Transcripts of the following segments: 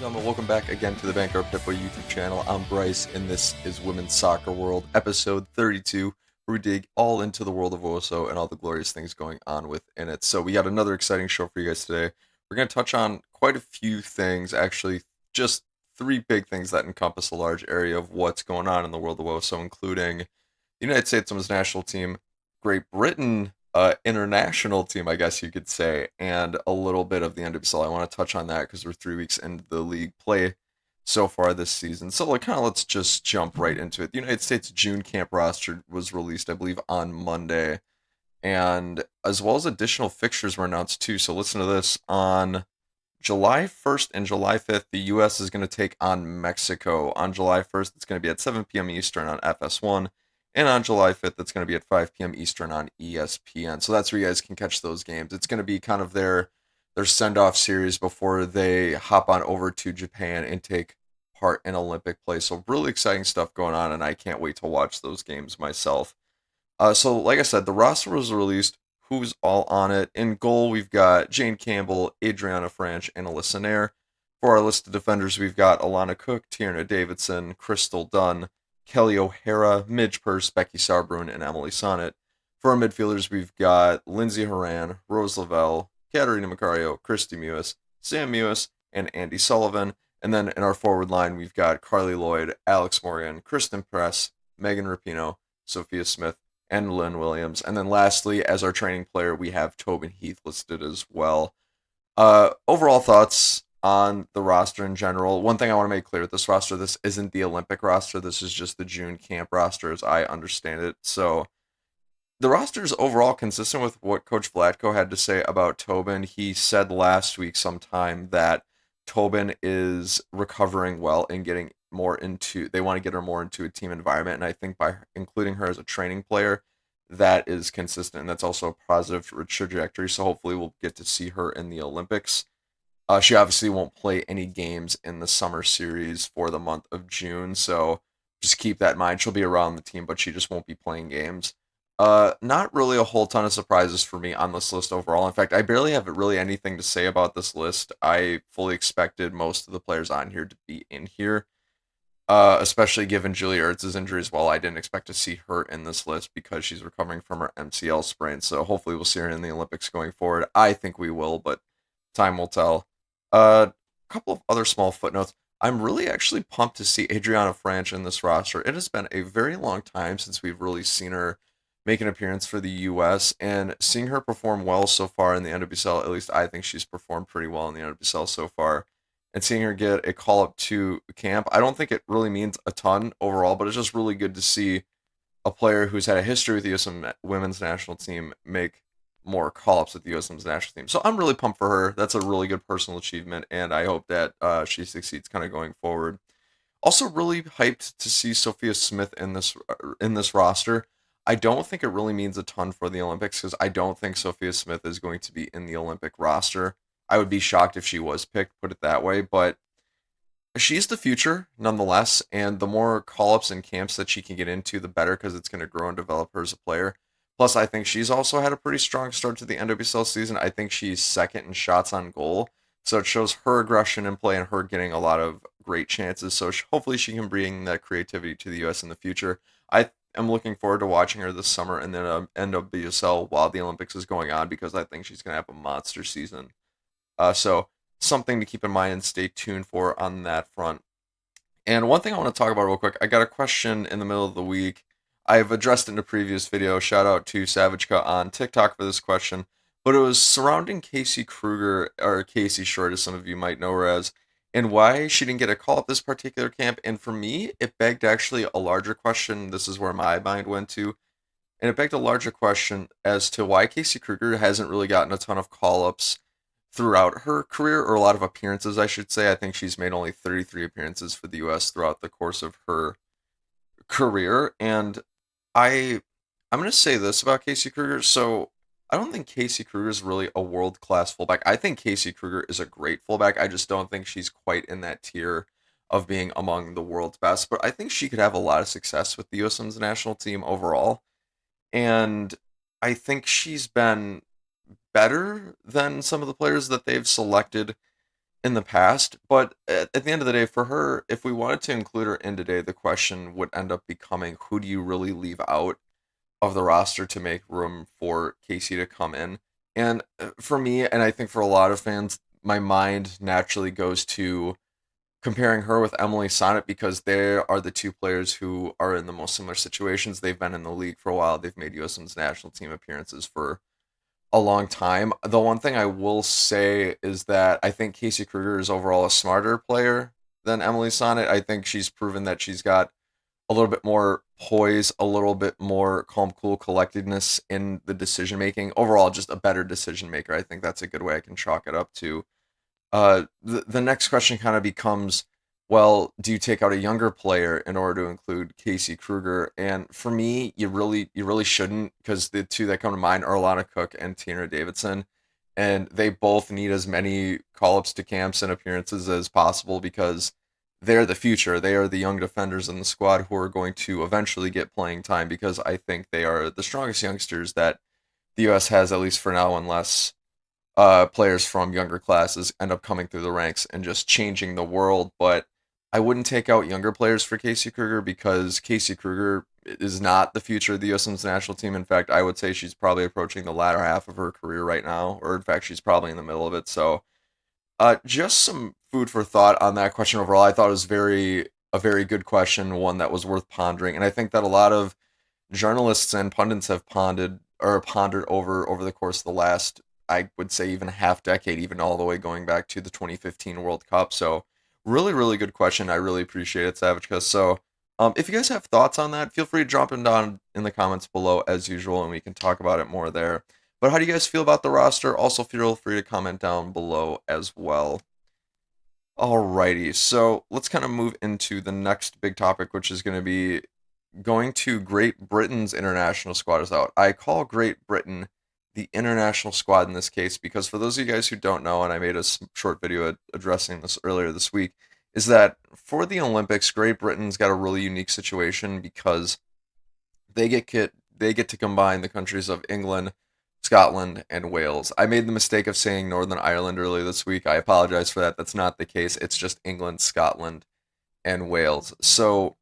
Gentlemen, welcome back again to the Vanguard Pitbull YouTube channel. I'm Bryce, and this is Women's Soccer World, episode 32, where we dig all into the world of OSO and all the glorious things going on within it. So we got another exciting show for you guys today. We're going to touch on quite a few things, actually, just three big things that encompass a large area of what's going on in the world of OSO, including the United States Women's National Team, Great Britain international team, I guess you could say, and a little bit of the NWSL. I want to touch on that because we're 3 weeks into the league play so far this season. So let's just jump right into it. The United States June camp roster was released, I believe, on Monday, and as well as additional fixtures were announced too. So listen to this. On July 1st and July 5th, the U.S. is going to take on Mexico. On July 1st, it's going to be at 7 p.m. Eastern on FS1. And on July 5th, it's going to be at 5 p.m. Eastern on ESPN. So that's where you guys can catch those games. It's going to be kind of their send-off series before they hop on over to Japan and take part in Olympic play. So really exciting stuff going on, and I can't wait to watch those games myself. So like I said, the roster was released. Who's all on it? In goal, we've got Jane Campbell, Adriana Franch, and Alyssa Nair. For our list of defenders, we've got Alana Cook, Tierna Davidson, Crystal Dunn, Kelly O'Hara, Midge Purse, Becky Sauerbrunn, and Emily Sonnet. For our midfielders, we've got Lindsay Horan, Rose Lavelle, Katerina Macario, Christy Mewis, Sam Mewis, and Andy Sullivan. And then in our forward line, we've got Carly Lloyd, Alex Morgan, Kristen Press, Megan Rapinoe, Sophia Smith, and Lynn Williams. And then lastly, as our training player, we have Tobin Heath listed as well. Overall thoughts on the roster in general. One thing I want to make clear with this roster, this isn't the Olympic roster. This is just the June camp roster as I understand it. So the roster is overall consistent with what Coach Vlatko had to say about Tobin. He said last week sometime that Tobin is recovering well and getting more into, they want to get her more into a team environment. And I think by including her as a training player, that is consistent. And that's also a positive trajectory. So hopefully we'll get to see her in the Olympics. She obviously won't play any games in the summer series for the month of June, so just keep that in mind. She'll be around the team, but she just won't be playing games. Not really a whole ton of surprises for me on this list overall. In fact, I barely have really anything to say about this list. I fully expected most of the players on here to be in here, especially given Julia Ertz's injury as well. I didn't expect to see her in this list because she's recovering from her MCL sprain, so hopefully we'll see her in the Olympics going forward. I think we will, but time will tell. A couple of other small footnotes. I'm really actually pumped to see Adriana Franch in this roster. It has been a very long time since we've really seen her make an appearance for the U.S., and seeing her perform well so far in the NWSL, at least I think she's performed pretty well in the NWSL so far, and seeing her get a call-up to camp, I don't think it really means a ton overall, but it's just really good to see a player who's had a history with the U.S. Women's National Team make more call-ups with the U.S. Women's National Team. So I'm really pumped for her. That's a really good personal achievement, and I hope that she succeeds kind of going forward. Also, really hyped to see Sophia Smith in this roster. I don't think it really means a ton for the Olympics because I don't think Sophia Smith is going to be in the Olympic roster. I would be shocked if she was picked, put it that way, but she's the future nonetheless, and the more call-ups and camps that she can get into, the better because it's going to grow and develop her as a player. Plus, I think she's also had a pretty strong start to the NWSL season. I think she's second in shots on goal. So it shows her aggression in play and her getting a lot of great chances. So hopefully she can bring that creativity to the U.S. in the future. I am looking forward to watching her this summer and then NWSL while the Olympics is going on because I think she's going to have a monster season. So something to keep in mind and stay tuned for on that front. And one thing I want to talk about real quick, I got a question in the middle of the week. I've addressed it in a previous video. Shout out to Savageka on TikTok for this question. But it was surrounding Casey Kruger, or Casey Short, as some of you might know her as, and why she didn't get a call at this particular camp. And for me, it begged actually a larger question. This is where my mind went to. And it begged a larger question as to why Casey Kruger hasn't really gotten a ton of call-ups throughout her career, or a lot of appearances, I should say. I think she's made only 33 appearances for the U.S. throughout the course of her career. And I'm going to say this about Casey Kruger. So I don't think Casey Kruger is really a world-class fullback. I think Casey Kruger is a great fullback. I just don't think she's quite in that tier of being among the world's best. But I think she could have a lot of success with the U.S. Women's National Team overall. And I think she's been better than some of the players that they've selected in the past, but at the end of the day, for her, if we wanted to include her in today, the question would end up becoming who do you really leave out of the roster to make room for Casey to come in? And for me, and I think for a lot of fans, my mind naturally goes to comparing her with Emily Sonnet because they are the two players who are in the most similar situations. They've been in the league for a while. They've made USM's national team appearances for a long time. The one thing I will say is that I think Casey Kruger is overall a smarter player than Emily Sonnet. I think she's proven that she's got a little bit more poise, a little bit more calm, cool collectedness in the decision making. Overall, just a better decision maker. I think that's a good way I can chalk it up to. The next question kind of becomes, well, do you take out a younger player in order to include Casey Kruger? And for me, you really shouldn't because the two that come to mind are Alana Cook and Tina Davidson, and they both need as many call-ups to camps and appearances as possible because they're the future. They are the young defenders in the squad who are going to eventually get playing time because I think they are the strongest youngsters that the U.S. has, at least for now, unless players from younger classes end up coming through the ranks and just changing the world. But I wouldn't take out younger players for Casey Kruger because Casey Kruger is not the future of the USM's national team. In fact, I would say she's probably approaching the latter half of her career right now, or in fact, she's probably in the middle of it. So, just some food for thought on that question overall. I thought it was a very good question, one that was worth pondering, and I think that a lot of journalists and pundits have pondered over the course of the last, I would say, even a half decade, even all the way going back to the 2015 World Cup. So really good question. I really appreciate it, Savageka. So if you guys have thoughts on that, feel free to drop them down in the comments below as usual, and we can talk about it more there. But how do you guys feel about the roster? Also feel free to comment down below as well. Alrighty, so let's kind of move into the next big topic, which is going to be going to Great Britain's international squad is out. I call Great Britain the international squad in this case because for those of you guys who don't know, and I made a short video addressing this earlier this week, is that for the Olympics, Great Britain's got a really unique situation because they get to combine the countries of England, Scotland, and Wales. I made the mistake of saying Northern Ireland earlier this week. I apologize for that. That's not the case. It's just England, Scotland, and Wales. So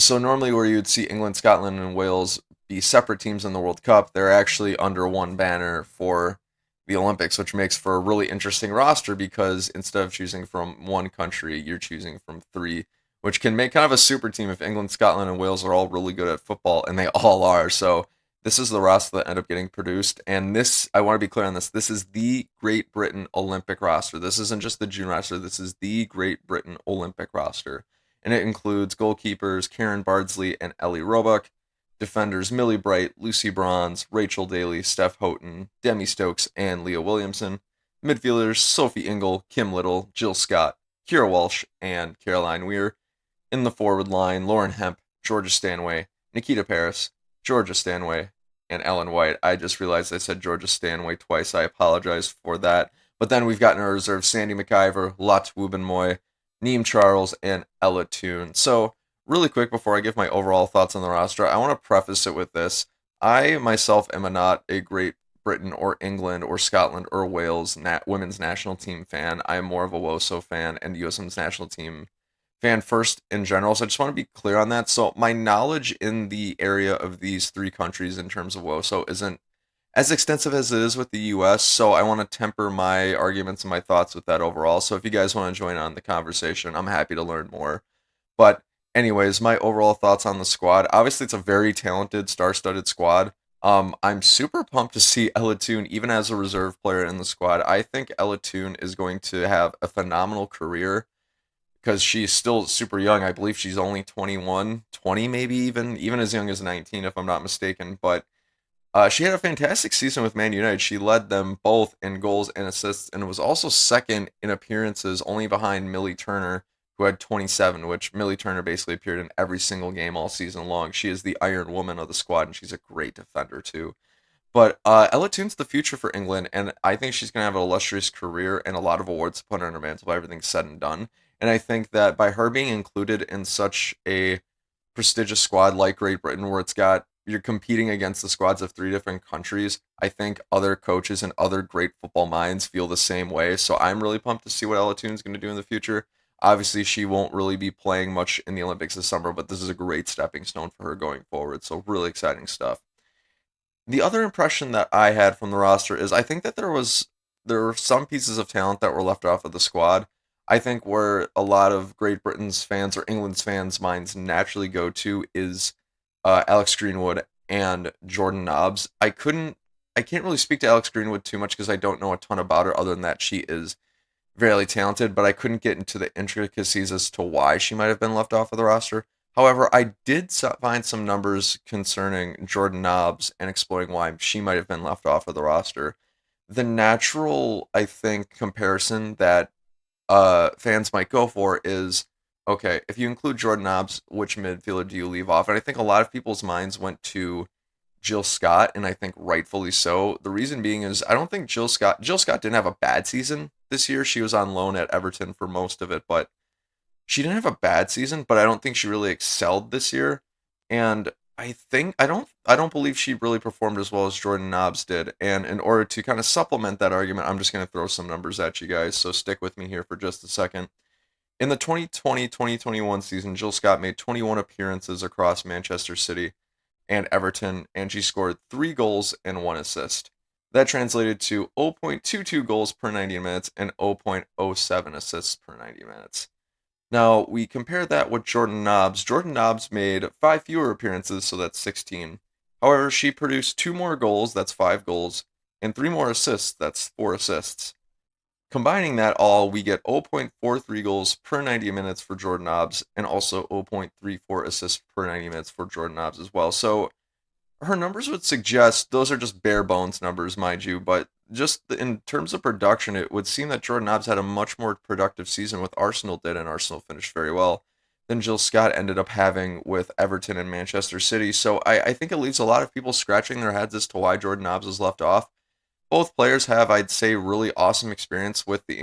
normally where you would see England, Scotland, and Wales be separate teams in the World Cup, they're actually under one banner for the Olympics, which makes for a really interesting roster because instead of choosing from one country, you're choosing from three, which can make kind of a super team if England, Scotland, and Wales are all really good at football, and they all are. So this is the roster that end up getting produced, and this, I want to be clear on this, this is the Great Britain Olympic roster. This isn't just the June roster, this is the Great Britain Olympic roster and it includes goalkeepers Karen Bardsley and Ellie Roebuck, defenders Millie Bright, Lucy Bronze, Rachel Daly, Steph Houghton, Demi Stokes, and Leah Williamson, midfielders Sophie Ingle, Kim Little, Jill Scott, Kira Walsh, and Caroline Weir, in the forward line Lauren Hemp, Georgia Stanway, Nikita Paris, Georgia Stanway, and Ellen White. I just realized I said Georgia Stanway twice. I apologize for that. But then we've got in our reserve Sandy McIver, Lot Wubbenmoy, Neem Charles, and Ella Toon. So, really quick before I give my overall thoughts on the roster, I want to preface it with this. I myself am not a Great Britain or England or Scotland or Wales women's national team fan. I am more of a WOSO fan and USM's national team fan first in general. So I just want to be clear on that. So my knowledge in the area of these three countries in terms of WOSO isn't as extensive as it is with the US, so I want to temper my arguments and my thoughts with that overall. So if you guys want to join on the conversation, I'm happy to learn more. But anyways, my overall thoughts on the squad. Obviously, it's a very talented, star-studded squad. I'm super pumped to see Ella Toon even as a reserve player in the squad. I think Ella Toon is going to have a phenomenal career because she's still super young. I believe she's only 21, 20 maybe even as young as 19 if I'm not mistaken. But she had a fantastic season with Man United. She led them both in goals and assists, and was also second in appearances, only behind Millie Turner, who had 27, which Millie Turner basically appeared in every single game all season long. She is the Iron Woman of the squad, and she's a great defender, too. But Ella Toon's the future for England, and I think she's going to have an illustrious career and a lot of awards to put on her mantle by everything's said and done. And I think that by her being included in such a prestigious squad like Great Britain, where it's got you're competing against the squads of three different countries. I think other coaches and other great football minds feel the same way. So I'm really pumped to see what Ella Toon's going to do in the future. Obviously, she won't really be playing much in the Olympics this summer, but this is a great stepping stone for her going forward. So really exciting stuff. The other impression that I had from the roster is I think that there were some pieces of talent that were left off of the squad. I think where a lot of Great Britain's fans or England's fans' minds naturally go to is Alex Greenwood and Jordan Nobbs. I can't really speak to Alex Greenwood too much because I don't know a ton about her other than that she is very talented, but I couldn't get into the intricacies as to why she might have been left off of the roster. However, I did find some numbers concerning Jordan Nobbs and exploring why she might have been left off of the roster. The natural, I think, comparison that fans might go for is okay, if you include Jordan Nobbs, which midfielder do you leave off? And I think a lot of people's minds went to Jill Scott, and I think rightfully so. The reason being is I don't think Jill Scott didn't have a bad season this year. She was on loan at Everton for most of it, but she didn't have a bad season, but I don't think she really excelled this year. And I don't believe she really performed as well as Jordan Nobbs did. And in order to kind of supplement that argument, I'm just going to throw some numbers at you guys. So stick with me here for just a second. In the 2020-2021 season, Jill Scott made 21 appearances across Manchester City and Everton, and she scored 3 goals and 1 assist. That translated to 0.22 goals per 90 minutes and 0.07 assists per 90 minutes. Now, we compare that with Jordan Nobbs. Jordan Nobbs made 5 fewer appearances, so that's 16. However, she produced 2 more goals, that's 5 goals, and 3 more assists, that's 4 assists. Combining that all, we get 0.43 goals per 90 minutes for Jordan Nobbs and also 0.34 assists per 90 minutes for Jordan Nobbs as well. So her numbers would suggest those are just bare bones numbers, mind you, but just in terms of production, it would seem that Jordan Nobbs had a much more productive season with Arsenal did, and Arsenal finished very well, than Jill Scott ended up having with Everton and Manchester City. So I think it leaves a lot of people scratching their heads as to why Jordan Nobbs was left off. Both players have, I'd say, really awesome experience with the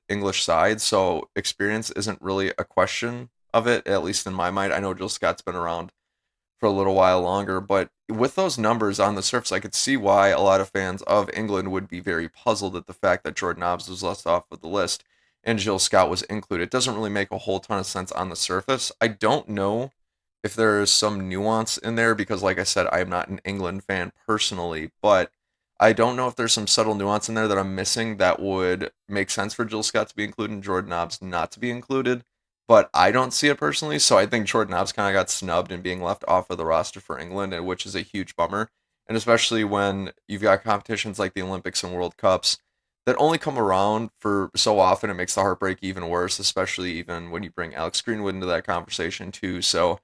English side, so experience isn't really a question of it, at least in my mind. I know Jill Scott's been around for a little while longer, but with those numbers on the surface, I could see why a lot of fans of England would be very puzzled at the fact that Jordan Nobbs was left off of the list and Jill Scott was included. It doesn't really make a whole ton of sense on the surface. I don't know if there is some nuance in there because, like I said, I am not an England fan personally, but I don't know if there's some subtle nuance in there that I'm missing that would make sense for Jill Scott to be included and Jordan Nobbs not to be included, but I don't see it personally. So I think Jordan Nobbs kind of got snubbed and being left off of the roster for England, and which is a huge bummer. And especially when you've got competitions like the Olympics and World Cups that only come around for so often, it makes the heartbreak even worse, especially even when you bring Alex Greenwood into that conversation too. So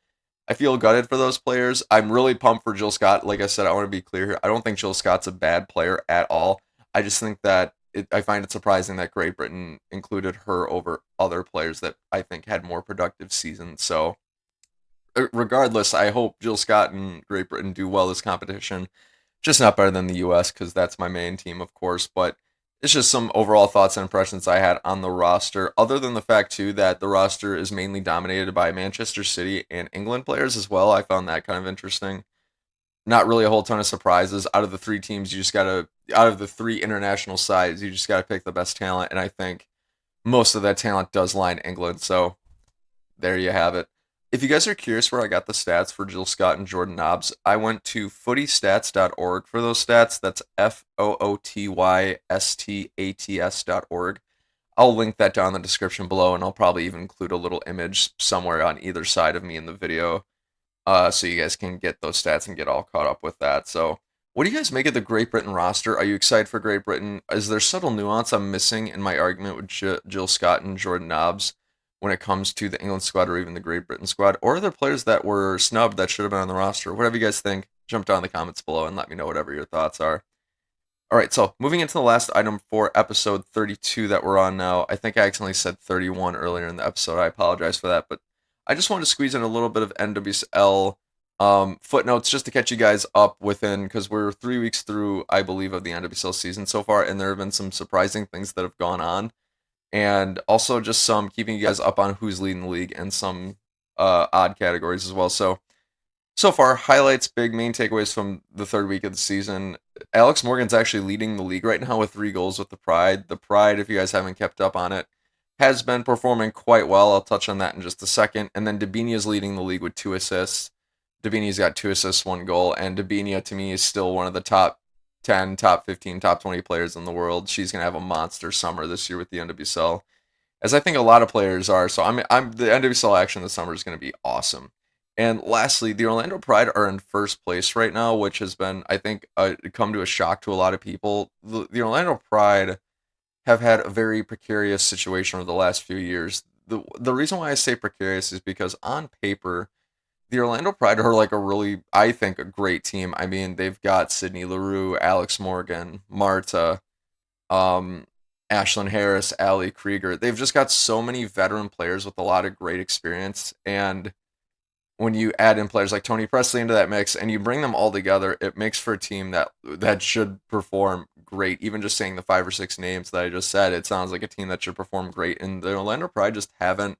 I feel gutted for those players. I'm really pumped for Jill Scott. Like I said, I want to be clear here. I don't think Jill Scott's a bad player at all. I just think that I find it surprising that Great Britain included her over other players that I think had more productive seasons. So, regardless, I hope Jill Scott and Great Britain do well this competition. Just not better than the U.S. because that's my main team, of course. But it's just some overall thoughts and impressions I had on the roster. Other than the fact too that the roster is mainly dominated by Manchester City and England players as well. I found that kind of interesting. Not really a whole ton of surprises out of the three teams. You just gotta out of the three international sides, you just gotta pick the best talent, and I think most of that talent does lie in England. So there you have it. If you guys are curious where I got the stats for Jill Scott and Jordan Nobbs, I went to footystats.org for those stats. That's FOOTYSTATS.org. I'll link that down in the description below, and I'll probably even include a little image somewhere on either side of me in the video, so you guys can get those stats and get all caught up with that. So, what do you guys make of the Great Britain roster? Are you excited for Great Britain? Is there subtle nuance I'm missing in my argument with Jill Scott and Jordan Nobbs when it comes to the England squad or even the Great Britain squad? Or are there players that were snubbed that should have been on the roster? Whatever you guys think, jump down in the comments below and let me know whatever your thoughts are. All right, so moving into the last item for episode 32 that we're on now. I think I accidentally said 31 earlier in the episode. I apologize for that, but I just wanted to squeeze in a little bit of NWSL footnotes just to catch you guys up within, because we're 3 weeks through, I believe, of the NWSL season so far, and there have been some surprising things that have gone on, and also just some keeping you guys up on who's leading the league and some odd categories as well. So So far, highlights, big main takeaways from the third week of the season. Alex Morgan's actually leading the league right now with 3 goals with the Pride. The Pride, if you guys haven't kept up on it, has been performing quite well. I'll touch on that in just a second. And then Dabinia is leading the league with 2 assists. Dabinia's got 2 assists, 1 goal, and Dabinia to me is still one of the top 10, top 15, top 20 players in the world. She's gonna have a monster summer this year with the NWSL, as I think a lot of players are. So I'm the NWSL action this summer is going to be awesome. And lastly, the Orlando Pride are in first place right now, which has been, I think, come to a shock to a lot of people. The Orlando Pride have had a very precarious situation over the last few years. The reason why I say precarious is because on paper, the Orlando Pride are like a really, I think, a great team. I mean, they've got Sydney Leroux, Alex Morgan, Marta, um, Ashlyn Harris, Ali Krieger. They've just got so many veteran players with a lot of great experience. And when you add in players like Tony Presley into that mix and you bring them all together, it makes for a team that should perform great. Even just saying the 5 or 6 names that I just said, it sounds like a team that should perform great. And the Orlando Pride just haven't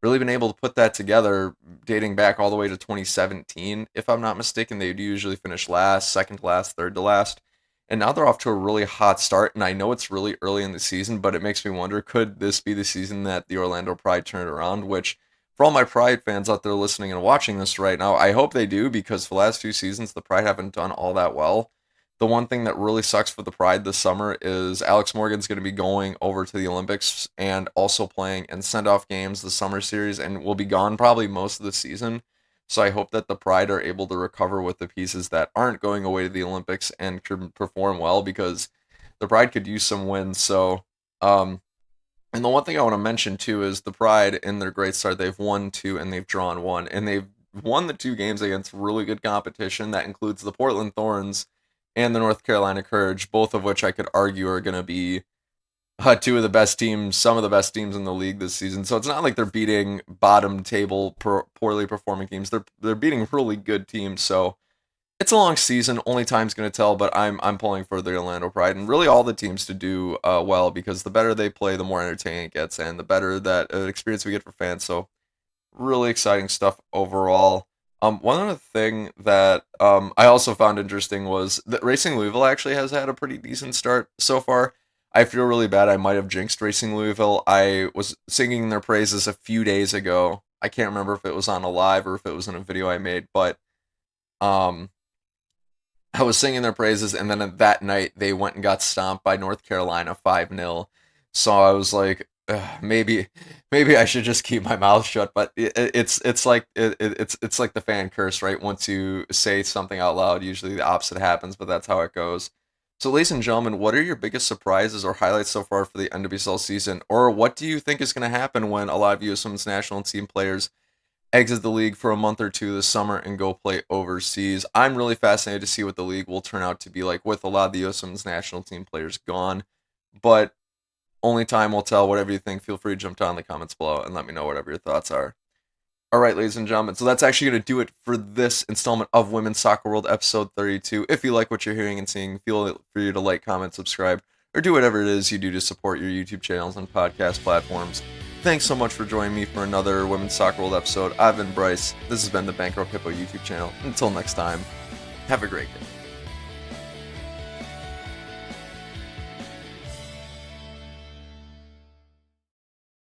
really been able to put that together, dating back all the way to 2017. If I'm not mistaken, they'd usually finish last, second to last, third to last. And now they're off to a really hot start. And I know it's really early in the season, but it makes me wonder, could this be the season that the Orlando Pride turn it around? Which, for all my Pride fans out there listening and watching this right now, I hope they do, because for the last few seasons, the Pride haven't done all that well. The one thing that really sucks for the Pride this summer is Alex Morgan's going to be going over to the Olympics and also playing in send-off games the summer series, and will be gone probably most of the season. So I hope that the Pride are able to recover with the pieces that aren't going away to the Olympics and can perform well, because the Pride could use some wins. So, and the one thing I want to mention too is the Pride, in their great start, they've won 2 and they've drawn 1, and they've won the 2 games against really good competition. That includes the Portland Thorns and the North Carolina Courage, both of which I could argue are going to be 2 of the best teams, some of the best teams in the league this season. So it's not like they're beating bottom table poorly performing teams. They're beating really good teams. So it's a long season. Only time's going to tell. But I'm pulling for the Orlando Pride and really all the teams to do well, because the better they play, the more entertaining it gets, and the better that experience we get for fans. So really exciting stuff overall. One other thing that I also found interesting was that Racing Louisville actually has had a pretty decent start so far. I feel really bad. I might have jinxed Racing Louisville. I was singing their praises a few days ago. I can't remember if it was on a live or if it was in a video I made, but um, I was singing their praises, and then that night they went and got stomped by North Carolina 5-0. So I was like, maybe I should just keep my mouth shut. But it's like the fan curse, right? Once you say something out loud, usually the opposite happens. But that's how it goes. So, ladies and gentlemen, what are your biggest surprises or highlights so far for the NWSL season? Or what do you think is going to happen when a lot of U.S. Women's National Team players exit the league for a month or two this summer and go play overseas? I'm really fascinated to see what the league will turn out to be like with a lot of the U.S. Women's National Team players gone. But only time will tell. Whatever you think, feel free to jump down in the comments below and let me know whatever your thoughts are. All right, ladies and gentlemen, so that's actually going to do it for this installment of Women's Soccer World episode 32. If you like what you're hearing and seeing, feel free to like, comment, subscribe, or do whatever it is you do to support your YouTube channels and podcast platforms. Thanks so much for joining me for another Women's Soccer World episode. I've been Bryce. This has been the Bankrupt Hippo YouTube channel. Until next time, have a great day.